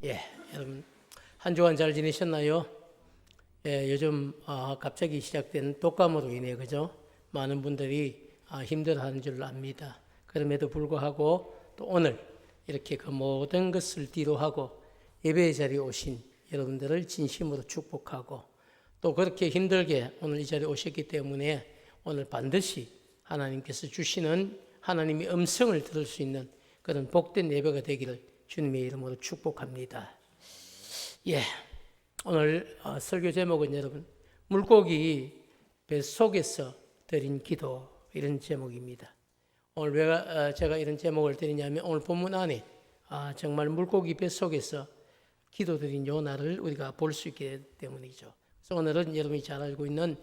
예, 여러분 한 주간 잘 지내셨나요? 예, 요즘 갑자기 시작된 독감으로 인해 그죠? 많은 분들이 힘들어하는 줄 압니다. 그럼에도 불구하고 또 오늘 이렇게 그 모든 것을 뒤로하고 예배의 자리에 오신 여러분들을 진심으로 축복하고 또 그렇게 힘들게 오늘 이 자리에 오셨기 때문에 오늘 반드시 하나님께서 주시는 하나님의 음성을 들을 수 있는 그런 복된 예배가 되기를 주님의 이름으로 축복합니다. 예, 오늘 설교 제목은 여러분 물고기 뱃속에서 드린 기도 이런 제목입니다. 오늘 왜 제가 이런 제목을 드리냐면 오늘 본문 안에 정말 물고기 뱃속에서 기도드린 요나를 우리가 볼 수 있기 때문이죠. 그래서 오늘은 여러분이 잘 알고 있는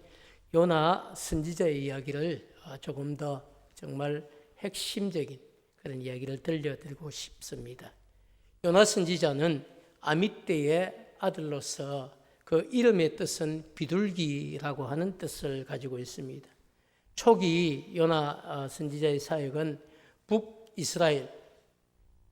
요나 선지자의 이야기를 조금 더 정말 핵심적인 그런 이야기를 들려드리고 싶습니다. 요나 선지자는 아미떼의 아들로서 그 이름의 뜻은 비둘기라고 하는 뜻을 가지고 있습니다. 초기 요나 선지자의 사역은 북이스라엘,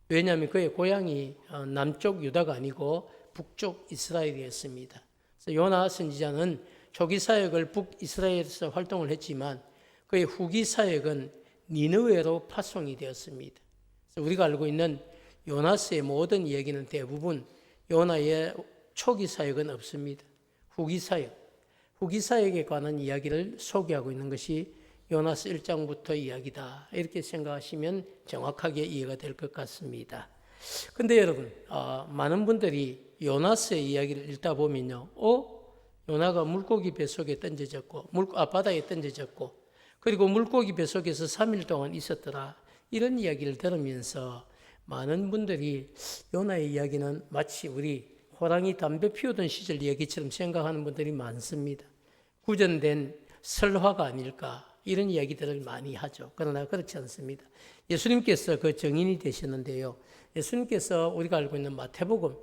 왜냐하면 그의 고향이 남쪽 유다가 아니고 북쪽 이스라엘이었습니다. 그래서 요나 선지자는 초기 사역을 북이스라엘에서 활동을 했지만 그의 후기 사역은 니느웨로 파송이 되었습니다. 그래서 우리가 알고 있는 요나스의 모든 이야기는 대부분 요나의 초기 사역은 없습니다. 후기 사역에 관한 이야기를 소개하고 있는 것이 요나스 1장부터 이야기다. 이렇게 생각하시면 정확하게 이해가 될 것 같습니다. 근데 여러분, 많은 분들이 요나스의 이야기를 읽다 보면요. 요나가 물고기 뱃속에 던져졌고, 바다에 던져졌고, 그리고 물고기 뱃속에서 3일 동안 있었더라. 이런 이야기를 들으면서 많은 분들이 요나의 이야기는 마치 우리 호랑이 담배 피우던 시절 이야기처럼 생각하는 분들이 많습니다. 구전된 설화가 아닐까 이런 이야기들을 많이 하죠. 그러나 그렇지 않습니다. 예수님께서 그 정인이 되셨는데요. 예수님께서 우리가 알고 있는 마태복음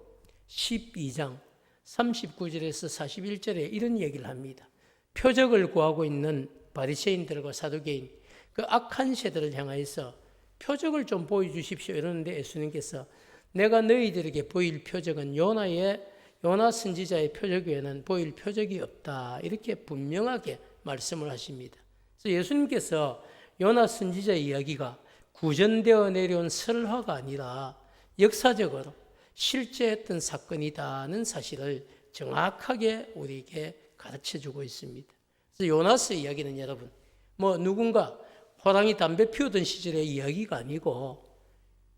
12장 39절에서 41절에 이런 얘기를 합니다. 표적을 구하고 있는 바리새인들과 사두개인 그 악한 세대를 향하여서 표적을 좀 보여주십시오 이러는데 예수님께서 내가 너희들에게 보일 표적은 요나 선지자의 표적 외에는 보일 표적이 없다 이렇게 분명하게 말씀을 하십니다. 그래서 예수님께서 요나 선지자의 이야기가 구전되어 내려온 설화가 아니라 역사적으로 실제 했던 사건이다는 사실을 정확하게 우리에게 가르쳐주고 있습니다. 그래서 요나스의 이야기는 여러분 누군가 호랑이 담배 피우던 시절의 이야기가 아니고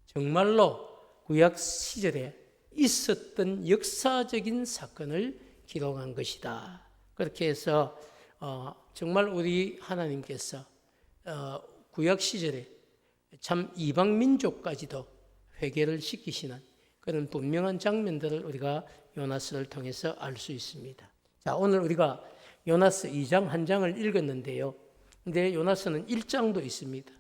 정말로 구약 시절에 있었던 역사적인 사건을 기록한 것이다. 그렇게 해서 정말 우리 하나님께서 구약 시절에 참 이방 민족까지도 회개를 시키시는 그런 분명한 장면들을 우리가 요나스를 통해서 알 수 있습니다. 자, 오늘 우리가 요나스 2장 한 장을 읽었는데요. 근데 요나스는 1장도 있습니다.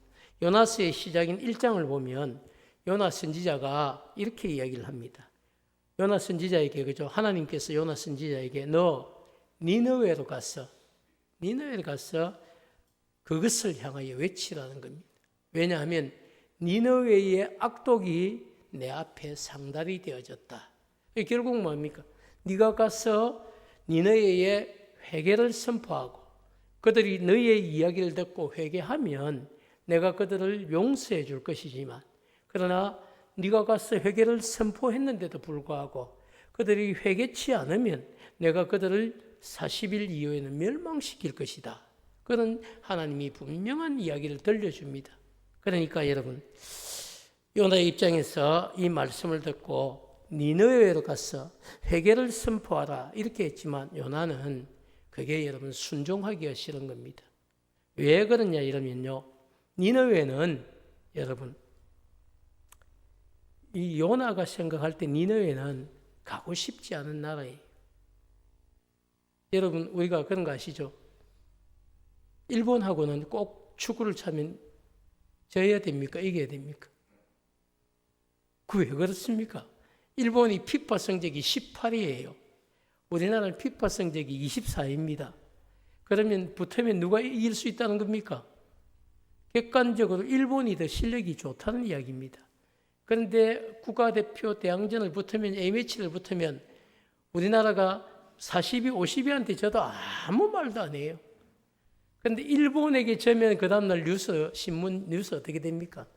요나스의 시작인 1장을 보면 요나 선지자가 이렇게 이야기를 합니다. 요나 선지자에게 그죠? 하나님께서 요나 선지자에게 너 니느웨로 가서 그것을 향하여 외치라는 겁니다. 왜냐하면 니느웨의 악독이 내 앞에 상달이 되어졌다. 결국 뭡니까? 네가 가서 니느웨의 회개를 선포하고 그들이 너희의 이야기를 듣고 회개하면 내가 그들을 용서해 줄 것이지만 그러나 네가 가서 회개를 선포했는데도 불구하고 그들이 회개치 않으면 내가 그들을 40일 이후에는 멸망시킬 것이다. 그런 하나님이 분명한 이야기를 들려줍니다. 그러니까 여러분 요나의 입장에서 이 말씀을 듣고 니느웨로 가서 회개를 선포하라 이렇게 했지만 요나는 그게 여러분 순종하기가 싫은 겁니다. 왜 그러냐 이러면요. 니느웨는 여러분 이 요나가 생각할 때 니느웨는 가고 싶지 않은 나라예요. 여러분 우리가 그런 거 아시죠? 일본하고는 꼭 축구를 차면 져야 됩니까? 이겨야 됩니까? 그 왜 그렇습니까? 일본이 피파 성적이 18위예요. 우리나라는 피파 성적이 24위입니다. 그러면 붙으면 누가 이길 수 있다는 겁니까? 객관적으로 일본이 더 실력이 좋다는 이야기입니다. 그런데 국가대표 대항전을 붙으면 A매치를 붙으면 우리나라가 40위, 50위한테 져도 아무 말도 안 해요. 그런데 일본에게 져면 그 다음날 신문 뉴스 어떻게 됩니까?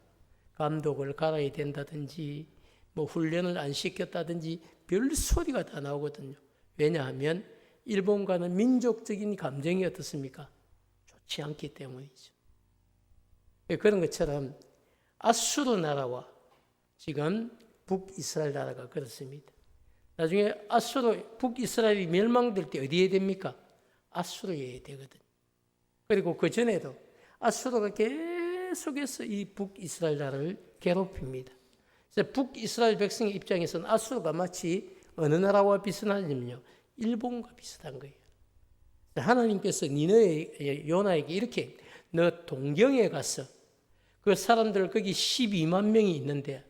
감독을 갈아야 된다든지 뭐 훈련을 안 시켰다든지 별 소리가 다 나오거든요. 왜냐하면 일본과는 민족적인 감정이 어떻습니까? 좋지 않기 때문이죠. 그런 것처럼 아수르 나라와 지금 북이스라엘 나라가 그렇습니다. 나중에 북이스라엘이 멸망될 때 어디에 됩니까? 아수르에 되거든요. 그리고 그 전에도 아수르가 계속해서 이 북이스라엘 나라를 괴롭힙니다. 그래서 북이스라엘 백성의 입장에서는 아수르가 마치 어느 나라와 비슷하냐면요, 일본과 비슷한 거예요. 하나님께서 니느웨 요나에게 이렇게, 너 동경에 가서 그 사람들 거기 12만 명이 있는데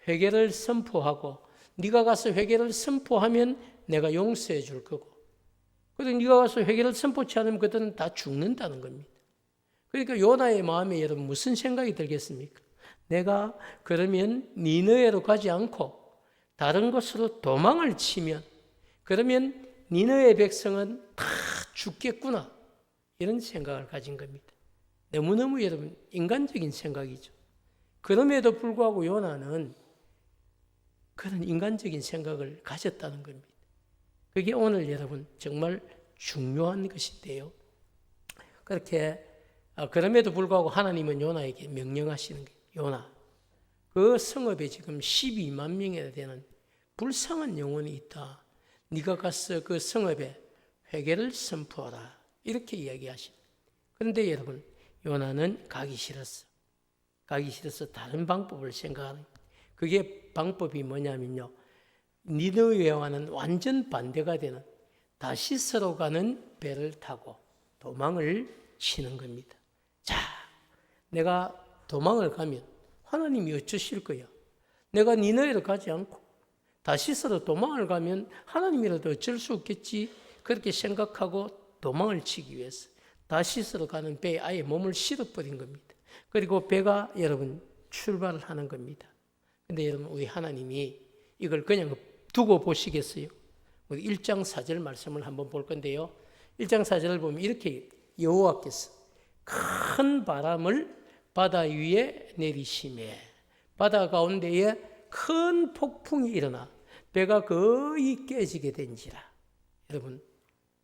회개를 선포하고, 네가 가서 회개를 선포하면 내가 용서해 줄 거고, 그런데 네가 가서 회개를 선포치 않으면 그들은 다 죽는다는 겁니다. 그러니까 요나의 마음에 여러분 무슨 생각이 들겠습니까? 내가 그러면 니느웨로 가지 않고 다른 곳으로 도망을 치면, 그러면 니느웨 백성은 다 죽겠구나, 이런 생각을 가진 겁니다. 너무너무 여러분 인간적인 생각이죠. 그럼에도 불구하고 요나는 그런 인간적인 생각을 가졌다는 겁니다. 그게 오늘 여러분 정말 중요한 것인데요. 그렇게 그럼에도 불구하고 하나님은 요나에게 명령하시는 거예요. 요나, 그 성읍에 지금 12만 명이나 되는 불쌍한 영혼이 있다. 네가 가서 그 성읍에 회개를 선포하라, 이렇게 이야기하십니다. 그런데 여러분, 요나는 가기 싫었어. 다른 방법을 생각하는 거예요. 그게 방법이 뭐냐면요, 니느웨와는 완전 반대가 되는 다시스로 가는 배를 타고 도망을 치는 겁니다. 자, 내가 도망을 가면 하나님이 어쩌실 거야? 내가 니느웨로 가지 않고 다시스로 도망을 가면 하나님이라도 어쩔 수 없겠지, 그렇게 생각하고 도망을 치기 위해서 다시스로 가는 배에 아예 몸을 실어버린 겁니다. 그리고 배가 여러분 출발을 하는 겁니다. 근데 여러분, 우리 하나님이 이걸 그냥 두고 보시겠어요? 우리 1장 4절 말씀을 한번 볼 건데요. 1장 4절을 보면 이렇게, 여호와께서 큰 바람을 바다 위에 내리시매 바다 가운데에 큰 폭풍이 일어나 배가 거의 깨지게 된지라. 여러분,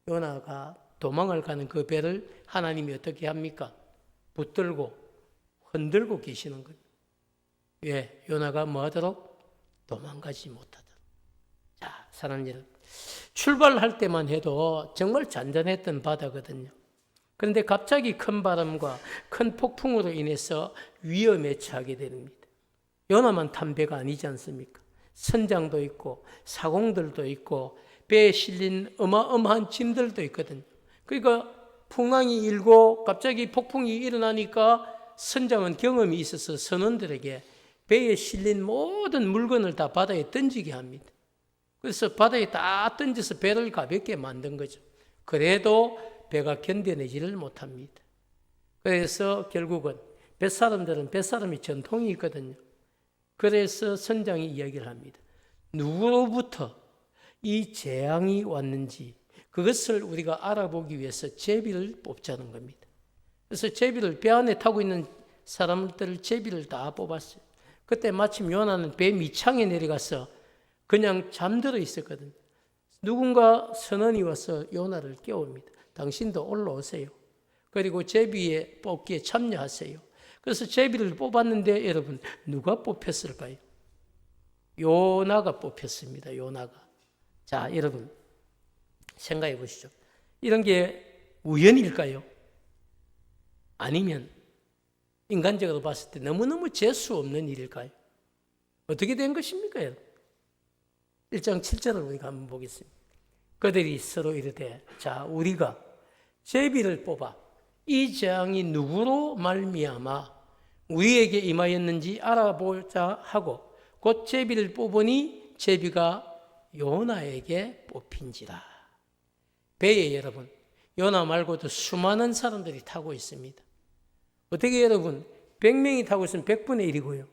요나가 도망을 가는 그 배를 하나님이 어떻게 합니까? 붙들고 흔들고 계시는 거예요. 왜? 요나가 뭐하도록? 도망가지 못하도록. 자, 사랑하는 여러분, 출발할 때만 해도 정말 잔잔했던 바다거든요. 그런데 갑자기 큰 바람과 큰 폭풍으로 인해서 위험에 처하게 됩니다. 요나만 탄 배가 아니지 않습니까? 선장도 있고 사공들도 있고 배에 실린 어마어마한 짐들도 있거든요. 그러니까 풍랑이 일고 갑자기 폭풍이 일어나니까 선장은 경험이 있어서 선원들에게 배에 실린 모든 물건을 다 바다에 던지게 합니다. 그래서 바다에 다 던져서 배를 가볍게 만든 거죠. 그래도 배가 견뎌내지를 못합니다. 그래서 결국은 뱃사람들은 뱃사람이 전통이 있거든요. 그래서 선장이 이야기를 합니다. 누구로부터 이 재앙이 왔는지 그것을 우리가 알아보기 위해서 제비를 뽑자는 겁니다. 그래서 제비를, 배 안에 타고 있는 사람들 제비를 다 뽑았어요. 그때 마침 요나는 배 밑창에 내려가서 그냥 잠들어 있었거든요. 누군가 선원이 와서 요나를 깨웁니다. 당신도 올라오세요. 그리고 제비에 뽑기에 참여하세요. 그래서 제비를 뽑았는데 여러분, 누가 뽑혔을까요? 요나가 뽑혔습니다. 요나가. 자, 여러분 생각해 보시죠. 이런 게 우연일까요? 아니면 인간적으로 봤을 때 너무너무 재수 없는 일일까요? 어떻게 된 것입니까, 여러분? 1장 7절을 우리가 한번 보겠습니다. 그들이 서로 이르되, 자, 우리가 제비를 뽑아 이 재앙이 누구로 말미암아 우리에게 임하였는지 알아보자 하고 곧 제비를 뽑으니 제비가 요나에게 뽑힌지라. 배에 여러분, 요나 말고도 수많은 사람들이 타고 있습니다. 어떻게 여러분, 100명이 타고 있으면 100분의 1이고요.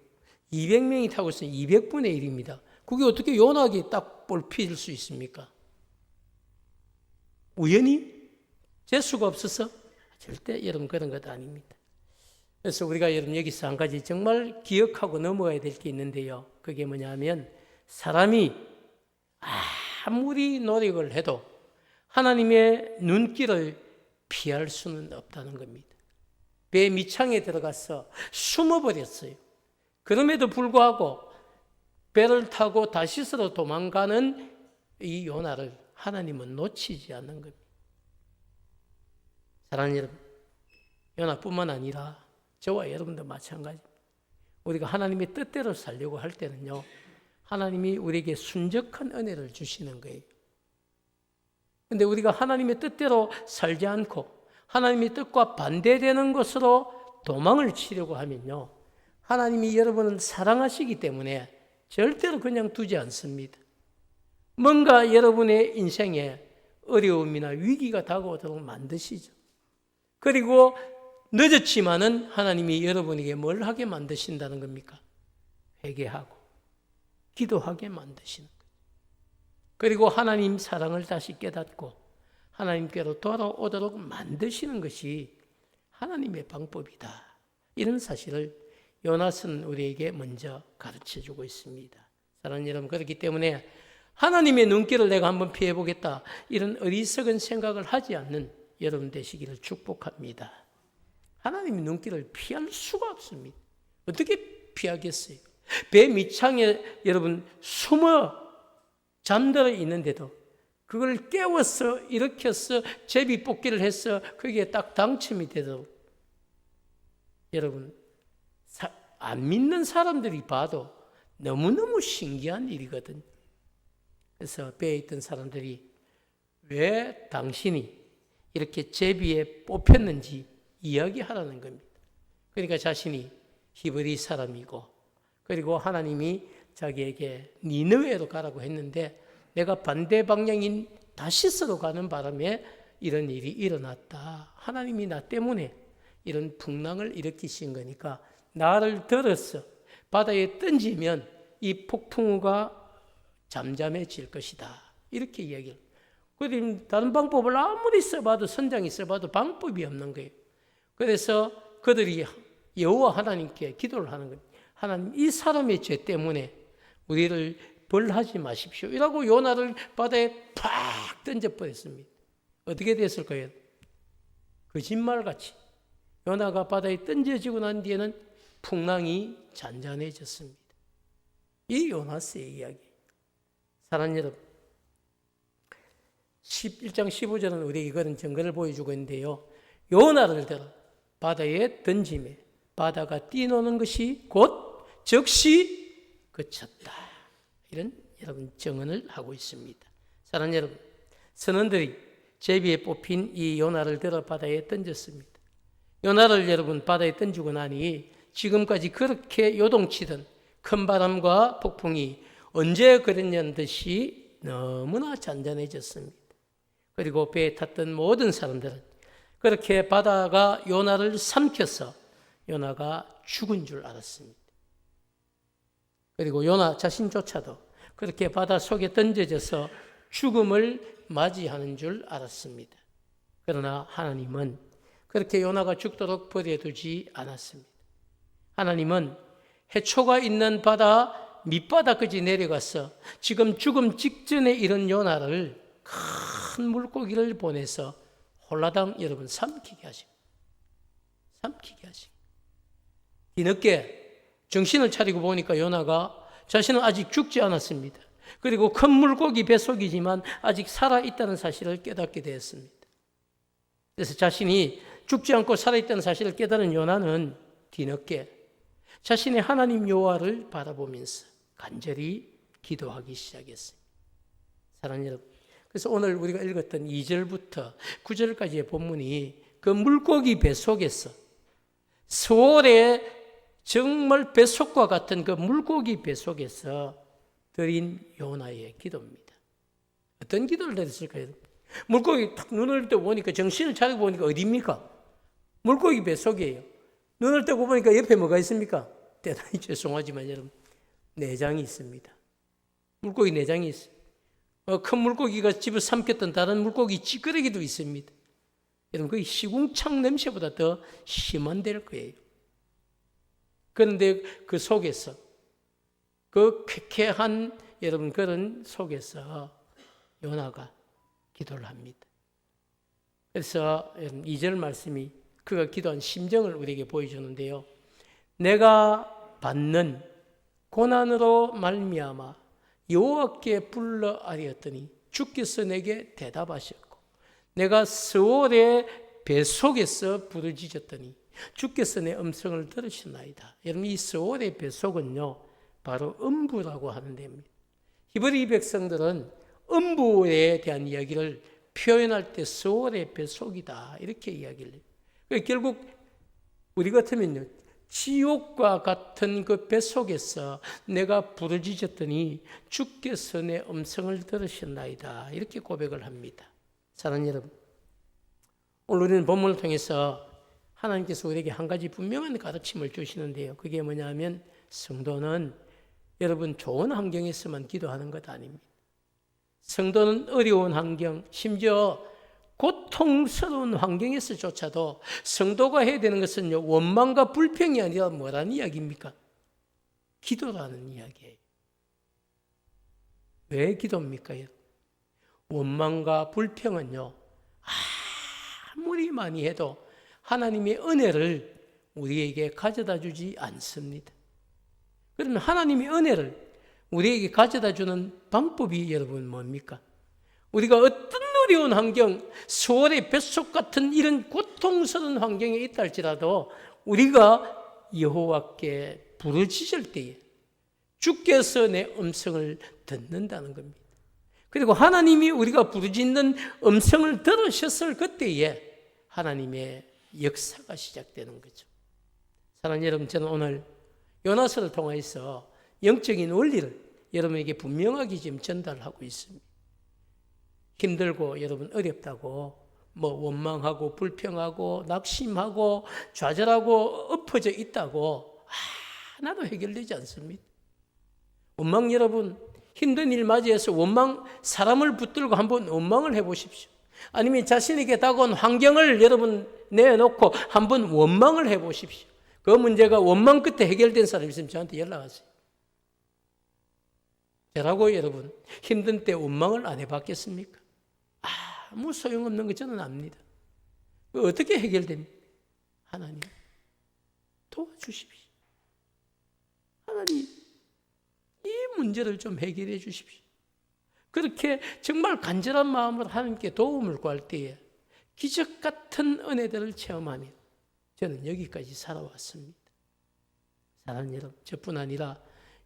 200명이 타고 있으면 200분의 1입니다. 그게 어떻게 요나에게 딱 볼필 수 있습니까? 우연히? 재수가 없어서? 절대 여러분 그런 것 아닙니다. 그래서 우리가 여러분 여기서 한 가지 정말 기억하고 넘어가야 될 게 있는데요. 그게 뭐냐면 사람이 아무리 노력을 해도 하나님의 눈길을 피할 수는 없다는 겁니다. 배 밑창에 들어가서 숨어버렸어요. 그럼에도 불구하고 배를 타고 다시스로 도망가는 이 요나를 하나님은 놓치지 않는 겁니다. 사랑하는 여러분, 요나뿐만 아니라 저와 여러분도 마찬가지입니다. 우리가 하나님의 뜻대로 살려고 할 때는요, 하나님이 우리에게 순적한 은혜를 주시는 거예요. 그런데 우리가 하나님의 뜻대로 살지 않고 하나님의 뜻과 반대되는 것으로 도망을 치려고 하면요, 하나님이 여러분을 사랑하시기 때문에 절대로 그냥 두지 않습니다. 뭔가 여러분의 인생에 어려움이나 위기가 다가오도록 만드시죠. 그리고 늦었지만은 하나님이 여러분에게 뭘 하게 만드신다는 겁니까? 회개하고 기도하게 만드시는 거죠. 그리고 하나님 사랑을 다시 깨닫고 하나님께로 돌아오도록 만드시는 것이 하나님의 방법이다. 이런 사실을 요나는 우리에게 먼저 가르쳐주고 있습니다. 사랑하는 여러분, 그렇기 때문에 하나님의 눈길을 내가 한번 피해보겠다, 이런 어리석은 생각을 하지 않는 여러분 되시기를 축복합니다. 하나님의 눈길을 피할 수가 없습니다. 어떻게 피하겠어요? 배 밑창에 여러분 숨어 잠들어 있는데도 그걸 깨워서 일으켜서 제비 뽑기를 해서 거기에 딱 당첨이 되도록, 여러분 안 믿는 사람들이 봐도 너무너무 신기한 일이거든요. 그래서 배에 있던 사람들이 왜 당신이 이렇게 제비에 뽑혔는지 이야기하라는 겁니다. 그러니까 자신이 히브리 사람이고, 그리고 하나님이 자기에게 니느웨로 가라고 했는데 내가 반대 방향인 다시스로 가는 바람에 이런 일이 일어났다. 하나님이 나 때문에 이런 풍랑을 일으키신 거니까 나를 들어서 바다에 던지면 이 폭풍우가 잠잠해질 것이다. 이렇게 이야기를. 그런데 다른 방법을 아무리 써봐도, 선장이 써봐도 방법이 없는 거예요. 그래서 그들이 여호와 하나님께 기도를 하는 거예요. 하나님, 이 사람의 죄 때문에 우리를 벌하지 마십시오. 이라고 요나를 바다에 팍 던져버렸습니다. 어떻게 됐을까요? 거짓말같이 요나가 바다에 던져지고 난 뒤에는 풍랑이 잔잔해졌습니다. 이 요나스의 이야기. 사랑하는 여러분, 1장 15절은 우리에게 그런 증거를 보여주고 있는데요. 요나를 들어 바다에 던짐에 바다가 뛰노는 것이 곧 즉시 그쳤다. 이런 여러분 증언을 하고 있습니다. 사랑하는 여러분, 선원들이 제비에 뽑힌 이 요나를 들어 바다에 던졌습니다. 요나를 여러분 바다에 던지고 나니 지금까지 그렇게 요동치던 큰 바람과 폭풍이 언제 그랬냐는 듯이 너무나 잔잔해졌습니다. 그리고 배에 탔던 모든 사람들은 그렇게 바다가 요나를 삼켜서 요나가 죽은 줄 알았습니다. 그리고 요나 자신조차도 그렇게 바다 속에 던져져서 죽음을 맞이하는 줄 알았습니다. 그러나 하나님은 그렇게 요나가 죽도록 버려두지 않았습니다. 하나님은 해초가 있는 바다 밑바닥까지 내려가서 지금 죽음 직전에 이른 요나를 큰 물고기를 보내서 홀라당 여러분 삼키게 하십니다. 삼키게 하십니다. 뒤늦게 정신을 차리고 보니까 요나가 자신은 아직 죽지 않았습니다. 그리고 큰 물고기 뱃속이지만 아직 살아있다는 사실을 깨닫게 되었습니다. 그래서 자신이 죽지 않고 살아있다는 사실을 깨달은 요나는 뒤늦게 자신의 하나님 여호와를 바라보면서 간절히 기도하기 시작했습니다. 사랑하는 여러분, 그래서 오늘 우리가 읽었던 2절부터 9절까지의 본문이 그 물고기 뱃속에서 서울의 정말 뱃속과 같은 그 물고기 뱃속에서 드린 요나의 기도입니다. 어떤 기도를 드렸을까요? 물고기 탁 눈을 뜨고 보니까, 정신을 차리고 보니까 어디입니까? 물고기 뱃속이에요. 눈을 뜨고 보니까 옆에 뭐가 있습니까? 대단히 죄송하지만 여러분, 내장이 있습니다. 물고기 내장이 있어요. 큰 물고기가 집을 삼켰던 다른 물고기 찌끄러기도 있습니다. 여러분, 그 시궁창 냄새보다 더 심한 될 거예요. 그런데 그 속에서, 그 쾌쾌한 여러분 그런 속에서 요나가 기도를 합니다. 그래서 2절 말씀이 그가 기도한 심정을 우리에게 보여주는데요. 내가 받는 고난으로 말미암아 여호와께 불러 아뢰었더니 주께서 내게 대답하셨고, 내가 스올의 배 속에서 부르짖었더니 주께서 내 음성을 들으셨나이다. 여러분, 이 스올의 배 속은요, 바로 음부라고 하는 데입니다. 히브리 백성들은 음부에 대한 이야기를 표현할 때 스올의 배 속이다, 이렇게 이야기를 해요. 결국 우리 같으면요, 지옥과 같은 그 배 속에서 내가 부르짖었더니 주께서 내 음성을 들으셨나이다, 이렇게 고백을 합니다. 사랑하는 여러분, 오늘 우리는 본문을 통해서 하나님께서 우리에게 한 가지 분명한 가르침을 주시는데요. 그게 뭐냐면, 성도는 여러분 좋은 환경에서만 기도하는 것 아닙니다. 성도는 어려운 환경, 심지어 고통스러운 환경에서조차도 성도가 해야 되는 것은요, 원망과 불평이 아니라 뭐라는 이야기입니까? 기도라는 이야기예요. 왜 기도입니까? 원망과 불평은요, 아무리 많이 해도 하나님의 은혜를 우리에게 가져다 주지 않습니다. 그러면 하나님의 은혜를 우리에게 가져다 주는 방법이 여러분 뭡니까? 우리가 어떤 어려운 환경, 수월의 뱃속 같은 이런 고통스러운 환경에 있다 할지라도 우리가 여호와께 부르짖을 때에 주께서 내 음성을 듣는다는 겁니다. 그리고 하나님이 우리가 부르짖는 음성을 들으셨을 그때에 하나님의 역사가 시작되는 거죠. 사랑하는 여러분, 저는 오늘 요나서를 통해서 영적인 원리를 여러분에게 분명하게 지금 전달하고 있습니다. 힘들고 여러분 어렵다고 뭐 원망하고 불평하고 낙심하고 좌절하고 엎어져 있다고 하나도 해결되지 않습니다. 원망, 여러분 힘든 일 맞이해서 원망, 사람을 붙들고 한번 원망을 해보십시오. 아니면 자신에게 다가온 환경을 여러분 내놓고 한번 원망을 해보십시오. 그 문제가 원망 끝에 해결된 사람이 있으면 저한테 연락하세요. 저라고 여러분 힘든 때 원망을 안 해봤겠습니까? 아무 소용없는 거 저는 압니다. 어떻게 해결됩니까? 하나님 도와주십시오. 하나님 이 문제를 좀 해결해 주십시오. 그렇게 정말 간절한 마음으로 하나님께 도움을 구할 때에 기적 같은 은혜들을 체험하며 저는 여기까지 살아왔습니다. 사랑하는 여러분, 저뿐 아니라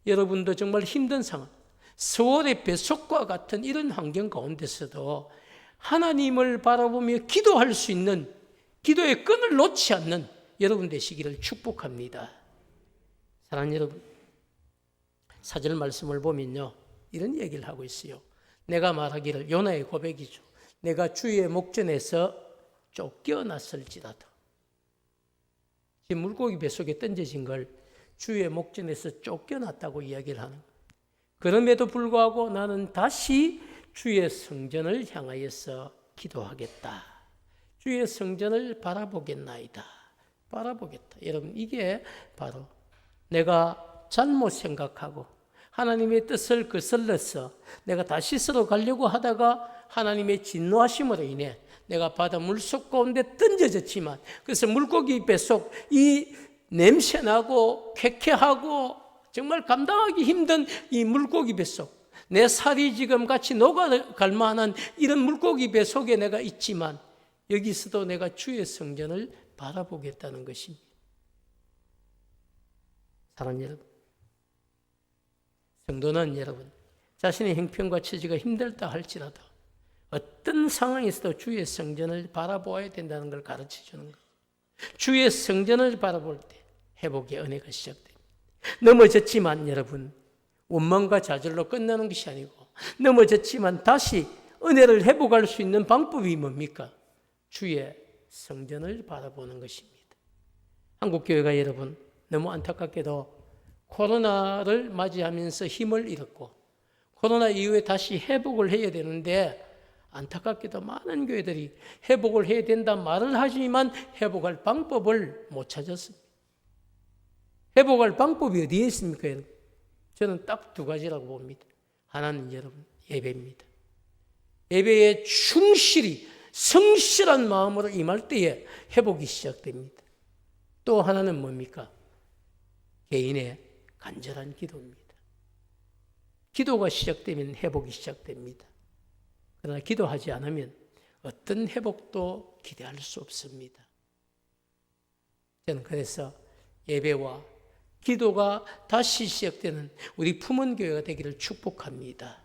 여러분도 정말 힘든 상황, 스월의 뱃속과 같은 이런 환경 가운데서도 하나님을 바라보며 기도할 수 있는, 기도의 끈을 놓지 않는 여러분 되시기를 축복합니다. 사랑하는 여러분, 4절 말씀을 보면요, 이런 얘기를 하고 있어요. 내가 말하기를, 요나의 고백이죠. 내가 주의 목전에서 쫓겨났을지라도. 지금 물고기 뱃속에 던져진 걸 주의 목전에서 쫓겨났다고 이야기를 하는 거예요. 그럼에도 불구하고 나는 다시 주의 성전을 향하여서 기도하겠다. 주의 성전을 바라보겠나이다. 바라보겠다. 여러분, 이게 바로 내가 잘못 생각하고 하나님의 뜻을 거슬러서 내가 다시스로 가려고 하다가 하나님의 진노하심으로 인해 내가 바다 물속 가운데 던져졌지만, 그래서 물고기 뱃속 이 냄새나고 쾌쾌하고 정말 감당하기 힘든 이 물고기 뱃속, 내 살이 지금 같이 녹아갈 만한 이런 물고기 뱃속에 내가 있지만 여기서도 내가 주의 성전을 바라보겠다는 것입니다. 사랑하는 여러분, 성도는 여러분 자신의 형편과 처지가 힘들다 할지라도 어떤 상황에서도 주의 성전을 바라보아야 된다는 걸 가르쳐 주는 거예요. 주의 성전을 바라볼 때 회복의 은혜가 시작됩니다. 넘어졌지만 여러분 원망과 좌절로 끝나는 것이 아니고, 넘어졌지만 다시 은혜를 회복할 수 있는 방법이 뭡니까? 주의 성전을 바라보는 것입니다. 한국교회가 여러분 너무 안타깝게도 코로나를 맞이하면서 힘을 잃었고 코로나 이후에 다시 회복을 해야 되는데 안타깝게도 많은 교회들이 회복을 해야 된다 말을 하지만 회복할 방법을 못 찾았습니다. 회복할 방법이 어디에 있습니까, 여러분? 저는 딱 두 가지라고 봅니다. 하나는 여러분 예배입니다. 예배에 충실히 성실한 마음으로 임할 때에 회복이 시작됩니다. 또 하나는 뭡니까? 개인의 간절한 기도입니다. 기도가 시작되면 회복이 시작됩니다. 그러나 기도하지 않으면 어떤 회복도 기대할 수 없습니다. 저는 그래서 예배와 기도가 다시 시작되는 우리 품은교회가 되기를 축복합니다.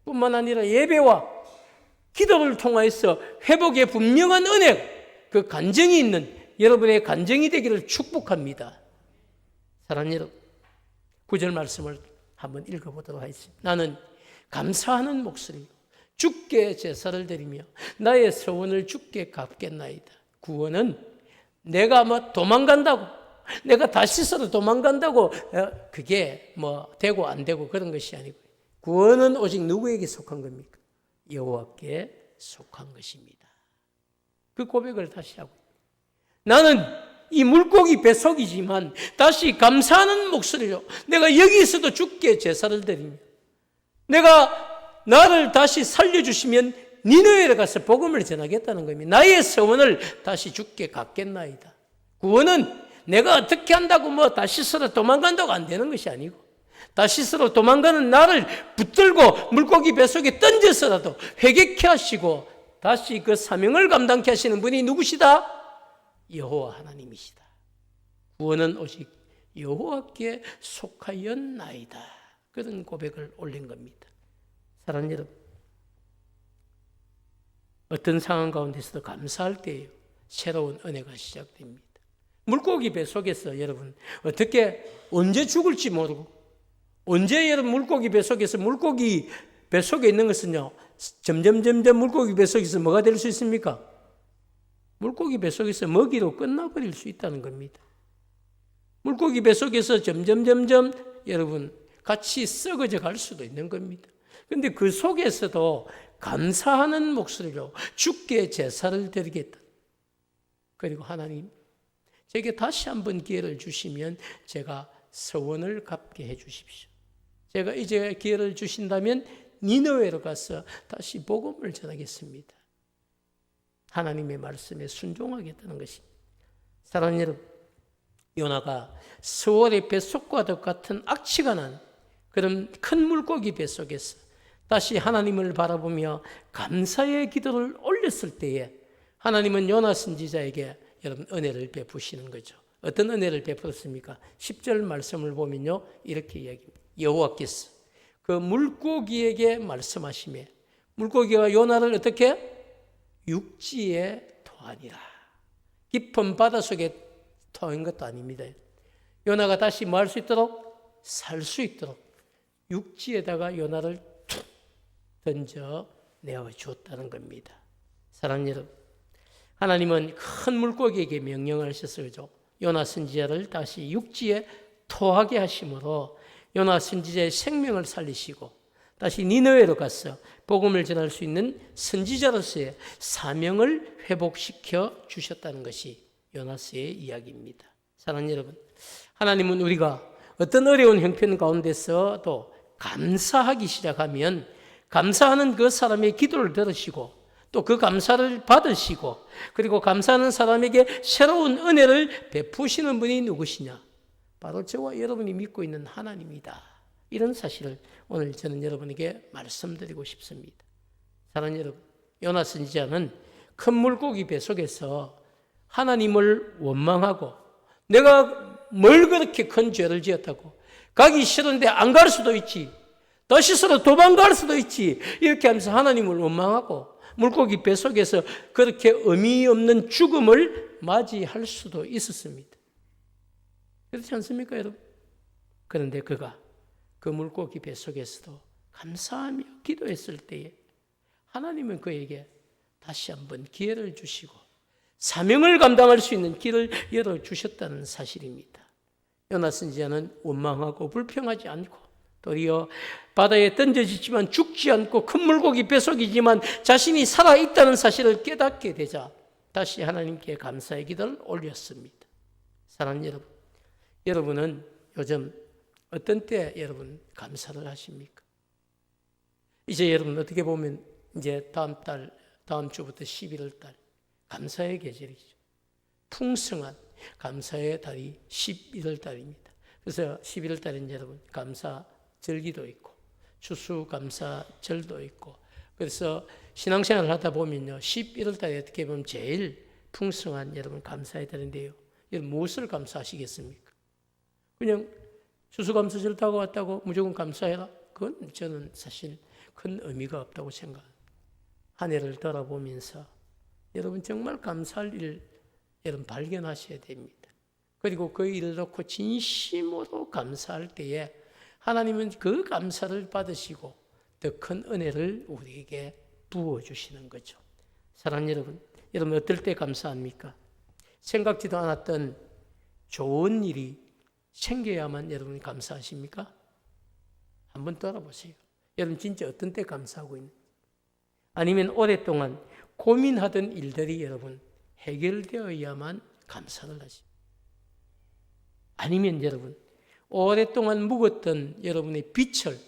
뿐만 아니라 예배와 기도를 통하여서 회복의 분명한 은혜, 그 간증이 있는 여러분의 간증이 되기를 축복합니다. 사랑하는 여러분, 9절 말씀을 한번 읽어보도록 하겠습니다. 나는 감사하는 목소리로 주께 제사를 드리며 나의 서원을 주께 갚겠나이다. 구원은 내가 도망간다고, 내가 다시스로 도망간다고 그게 되고 안 되고 그런 것이 아니고, 구원은 오직 누구에게 속한 겁니까? 여호와께 속한 것입니다. 그 고백을 다시 하고, 나는 이 물고기 뱃속이지만 다시 감사하는 목소리로 내가 여기서도 주께 제사를 드리며, 내가 나를 다시 살려주시면 니느웨에 가서 복음을 전하겠다는 겁니다. 나의 서원을 다시 주께 갚겠나이다. 구원은 내가 어떻게 한다고 다시스로 도망간다고 안 되는 것이 아니고, 다시스로 도망가는 나를 붙들고 물고기 뱃속에 던져서라도 회개케 하시고 다시 그 사명을 감당케 하시는 분이 누구시다? 여호와 하나님이시다. 구원은 오직 여호와께 속하였나이다. 그런 고백을 올린 겁니다. 사랑하는 여러분, 어떤 상황 가운데서도 감사할 때에요, 새로운 은혜가 시작됩니다. 물고기 뱃속에서 여러분 언제 죽을지 모르고, 언제 여러분 물고기 뱃속에서, 물고기 뱃속에 있는 것은요, 점점 물고기 뱃속에서 뭐가 될 수 있습니까? 물고기 뱃속에서 먹이로 끝나버릴 수 있다는 겁니다. 물고기 뱃속에서 점점 여러분 같이 썩어져 갈 수도 있는 겁니다. 그런데 그 속에서도 감사하는 목소리로 주께 제사를 드리겠다. 그리고 하나님, 제게 다시 한번 기회를 주시면 제가 서원을 갚게 해 주십시오. 제가 이제 기회를 주신다면 니느웨로 가서 다시 복음을 전하겠습니다. 하나님의 말씀에 순종하겠다는 것입니다. 사랑하는 여러분, 요나가 스월의 뱃속과도 같은 악취가 난 그런 큰 물고기 뱃속에서 다시 하나님을 바라보며 감사의 기도를 올렸을 때에 하나님은 요나 선지자에게 여러분 은혜를 베푸시는 거죠. 어떤 은혜를 베풀었습니까? 10절 말씀을 보면요, 이렇게 이야기합니다. 여호와께서 그 물고기에게 말씀하시며, 물고기가 요나를 어떻게? 육지에 토하니라. 깊은 바닷속에 토한 것도 아닙니다. 요나가 다시 뭐 할 수 있도록? 살 수 있도록 육지에다가 요나를 툭 던져 내어 주었다는 겁니다. 사랑하는 여러분, 하나님은 큰 물고기에게 명령을 하셨어요. 요나 선지자를 다시 육지에 토하게 하심으로 요나 선지자의 생명을 살리시고 다시 니느웨로 가서 복음을 전할 수 있는 선지자로서의 사명을 회복시켜 주셨다는 것이 요나서의 이야기입니다. 사랑하는 여러분, 하나님은 우리가 어떤 어려운 형편 가운데서도 감사하기 시작하면 감사하는 그 사람의 기도를 들으시고 또 그 감사를 받으시고, 그리고 감사하는 사람에게 새로운 은혜를 베푸시는 분이 누구시냐? 바로 저와 여러분이 믿고 있는 하나님이다. 이런 사실을 오늘 저는 여러분에게 말씀드리고 싶습니다. 사랑하는 여러분, 요나 선지자는 큰 물고기 뱃속에서 하나님을 원망하고, 내가 뭘 그렇게 큰 죄를 지었다고, 가기 싫은데 안 갈 수도 있지, 다시스로 도망갈 수도 있지, 이렇게 하면서 하나님을 원망하고 물고기 뱃속에서 그렇게 의미 없는 죽음을 맞이할 수도 있었습니다. 그렇지 않습니까, 여러분? 그런데 그가 그 물고기 뱃속에서도 감사하며 기도했을 때에 하나님은 그에게 다시 한번 기회를 주시고 사명을 감당할 수 있는 길을 열어주셨다는 사실입니다. 요나 선지자는 원망하고 불평하지 않고 도리어 바다에 던져지지만 죽지 않고 큰 물고기 뱃속이지만 자신이 살아있다는 사실을 깨닫게 되자 다시 하나님께 감사의 기도를 올렸습니다. 사랑하는 여러분, 여러분은 요즘 어떤 때 여러분 감사를 하십니까? 이제 여러분 어떻게 보면 이제 다음 주부터 11월 달 감사의 계절이죠. 풍성한 감사의 달이 11월 달입니다. 그래서 11월 달은 여러분 감사절기도 있고 추수감사절도 있고, 그래서 신앙생활을 하다 보면요 11월 달에 어떻게 보면 제일 풍성한 여러분 감사의 달인데요. 여러분 무엇을 감사하시겠습니까? 그냥 추수감사절 타고 왔다고 무조건 감사해라? 그건 저는 사실 큰 의미가 없다고 생각합니다. 한 해를 돌아보면서 여러분 정말 감사할 일 여러분 발견하셔야 됩니다. 그리고 그 일을 놓고 진심으로 감사할 때에 하나님은 그 감사를 받으시고 더 큰 은혜를 우리에게 부어주시는 거죠. 사랑하는 여러분, 여러분 어떨 때 감사합니까? 생각지도 않았던 좋은 일이 생겨야만 여러분이 감사하십니까? 한번 돌아보세요. 여러분 진짜 어떤 때 감사하고 있는? 아니면 오랫동안 고민하던 일들이 여러분 해결되어야만 감사를 하십니까? 아니면 여러분 오랫동안 묵었던 여러분의 빚을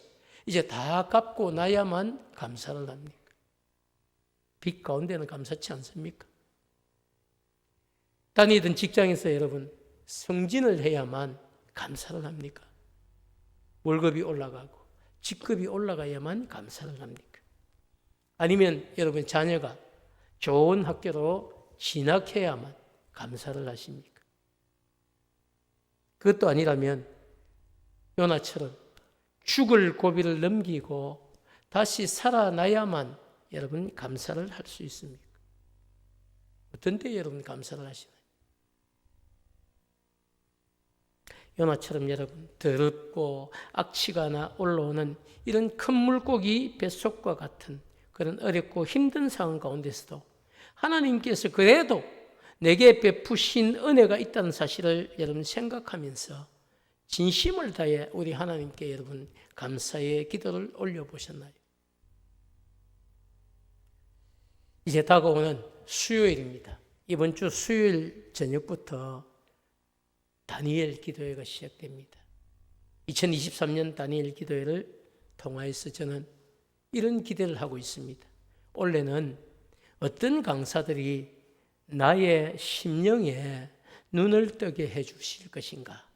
이제 다 갚고 나야만 감사를 합니까? 빚 가운데는 감사치 않습니까? 다니던 직장에서 여러분 승진을 해야만 감사를 합니까? 월급이 올라가고 직급이 올라가야만 감사를 합니까? 아니면 여러분 자녀가 좋은 학교로 진학해야만 감사를 하십니까? 그것도 아니라면 요나처럼 죽을 고비를 넘기고 다시 살아나야만 여러분 감사를 할 수 있습니까? 어떤 때 여러분 감사를 하시나요? 요나처럼 여러분 더럽고 악취가 올라오는 이런 큰 물고기 뱃속과 같은 그런 어렵고 힘든 상황 가운데서도 하나님께서 그래도 내게 베푸신 은혜가 있다는 사실을 여러분 생각하면서 진심을 다해 우리 하나님께 여러분 감사의 기도를 올려보셨나요? 이제 다가오는 수요일입니다. 이번 주 수요일 저녁부터 다니엘 기도회가 시작됩니다. 2023년 다니엘 기도회를 통하여서 저는 이런 기대를 하고 있습니다. 올해는 어떤 강사들이 나의 심령에 눈을 뜨게 해 주실 것인가?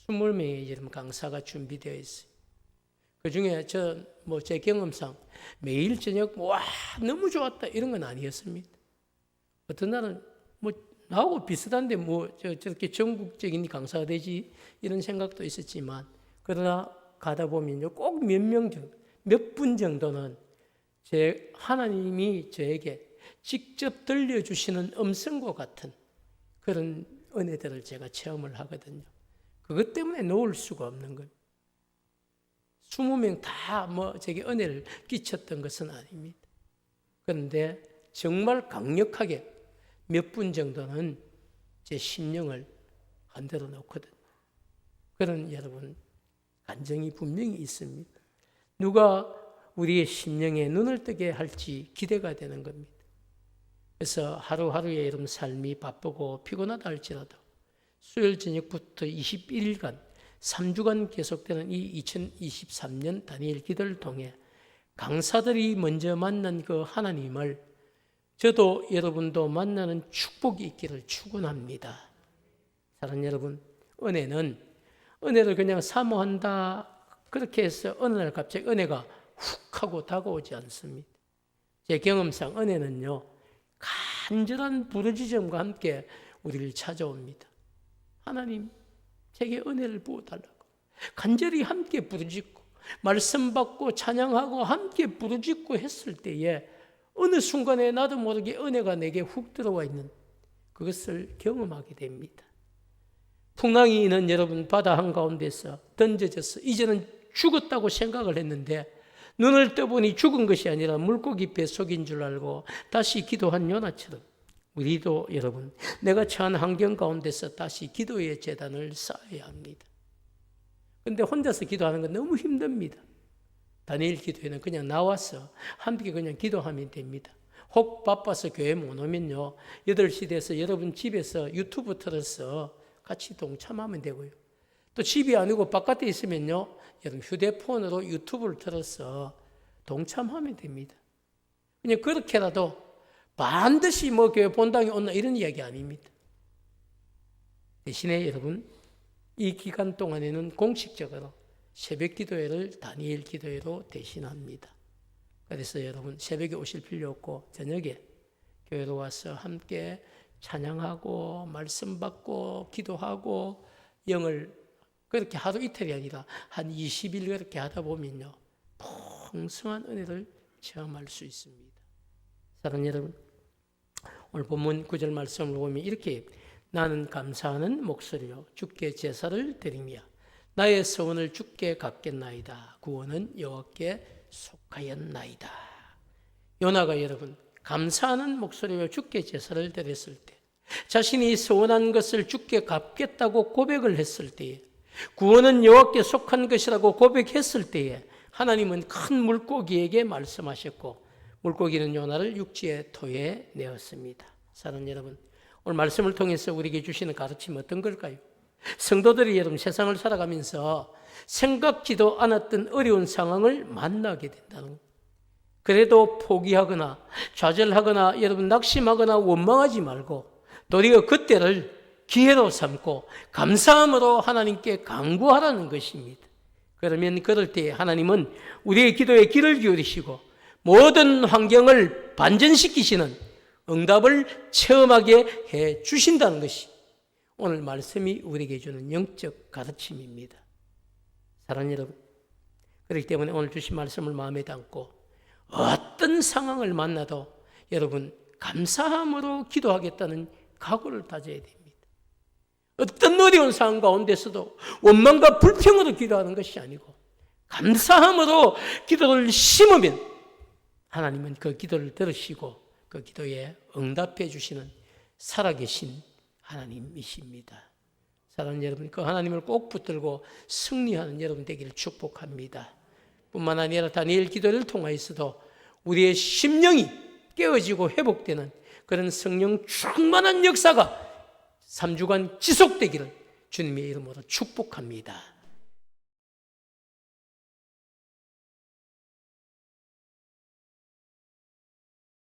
20명의 여러분 강사가 준비되어 있어요. 그 중에 제 경험상 매일 저녁 와 너무 좋았다 이런 건 아니었습니다. 어떤 날은 나하고 비슷한데 저렇게 전국적인 강사가 되지 이런 생각도 있었지만, 그러나 가다 보면요 꼭 몇 분 정도는 하나님이 저에게 직접 들려주시는 음성과 같은 그런 은혜들을 제가 체험을 하거든요. 그것 때문에 놓을 수가 없는 거예요. 20명 다 제게 은혜를 끼쳤던 것은 아닙니다. 그런데 정말 강력하게 몇 분 정도는 제 심령을 흔들어 놓거든요. 그런 여러분 간증이 분명히 있습니다. 누가 우리의 심령에 눈을 뜨게 할지 기대가 되는 겁니다. 그래서 하루하루의 여러분 삶이 바쁘고 피곤하다 할지라도 수요일 저녁부터 21일간 3주간 계속되는 이 2023년 다니엘 기도를 통해 강사들이 먼저 만난 그 하나님을 저도 여러분도 만나는 축복이 있기를 축원합니다. 사랑하는 여러분, 은혜를 그냥 사모한다 그렇게 해서 어느 날 갑자기 은혜가 훅 하고 다가오지 않습니다. 제 경험상 은혜는요 간절한 부르짖음과 함께 우리를 찾아옵니다. 하나님 제게 은혜를 부어달라고 간절히 함께 부르짖고 말씀 받고 찬양하고 함께 부르짖고 했을 때에 어느 순간에 나도 모르게 은혜가 내게 훅 들어와 있는 그것을 경험하게 됩니다. 풍랑이 있는 여러분 바다 한가운데서 던져져서 이제는 죽었다고 생각을 했는데 눈을 떠보니 죽은 것이 아니라 물고기 뱃속인 줄 알고 다시 기도한 요나처럼 우리도 여러분 내가 처한 환경 가운데서 다시 기도의 제단을 쌓아야 합니다. 그런데 혼자서 기도하는 건 너무 힘듭니다. 다니엘 기도회는 그냥 나와서 함께 그냥 기도하면 됩니다. 혹 바빠서 교회 못 오면요, 8시 돼서 여러분 집에서 유튜브 틀어서 같이 동참하면 되고요. 또 집이 아니고 바깥에 있으면요, 여러분 휴대폰으로 유튜브를 틀어서 동참하면 됩니다. 그냥 그렇게라도 반드시 뭐 교회 본당에 온다 이런 이야기 아닙니다. 대신에 여러분 이 기간 동안에는 공식적으로 새벽 기도회를 다니엘 기도회로 대신합니다. 그래서 여러분 새벽에 오실 필요 없고 저녁에 교회로 와서 함께 찬양하고 말씀 받고 기도하고 영을 그렇게 하루 이틀이 아니라 한 20일 그렇게 하다 보면요, 풍성한 은혜를 체험할 수 있습니다. 사랑하는 여러분, 오늘 본문 9절 말씀을 보면 이렇게 나는 감사하는 목소리로 주께 제사를 드리며 나의 소원을 주께 갚겠나이다. 구원은 여호와께 속하였나이다. 요나가 여러분 감사하는 목소리로 주께 제사를 드렸을 때, 자신이 소원한 것을 주께 갚겠다고 고백을 했을 때에, 구원은 여호와께 속한 것이라고 고백했을 때에 하나님은 큰 물고기에게 말씀하셨고 물고기는 요나를 육지의 토에 내었습니다. 사랑하는 여러분, 오늘 말씀을 통해서 우리에게 주시는 가르침은 어떤 걸까요? 성도들이 여러분 세상을 살아가면서 생각지도 않았던 어려운 상황을 만나게 된다는 것. 그래도 포기하거나 좌절하거나 여러분 낙심하거나 원망하지 말고 도리어 그때를 기회로 삼고 감사함으로 하나님께 간구하라는 것입니다. 그러면 그럴 때 하나님은 우리의 기도에 귀를 기울이시고 모든 환경을 반전시키시는 응답을 체험하게 해 주신다는 것이 오늘 말씀이 우리에게 주는 영적 가르침입니다. 사랑하는 여러분, 그렇기 때문에 오늘 주신 말씀을 마음에 담고 어떤 상황을 만나도 여러분 감사함으로 기도하겠다는 각오를 다져야 됩니다. 어떤 어려운 상황 가운데서도 원망과 불평으로 기도하는 것이 아니고 감사함으로 기도를 심으면 하나님은 그 기도를 들으시고 그 기도에 응답해 주시는 살아계신 하나님이십니다. 사랑하는 여러분, 그 하나님을 꼭 붙들고 승리하는 여러분 되기를 축복합니다. 뿐만 아니라 다니엘 기도를 통하여서도 우리의 심령이 깨어지고 회복되는 그런 성령 충만한 역사가 3주간 지속되기를 주님의 이름으로 축복합니다.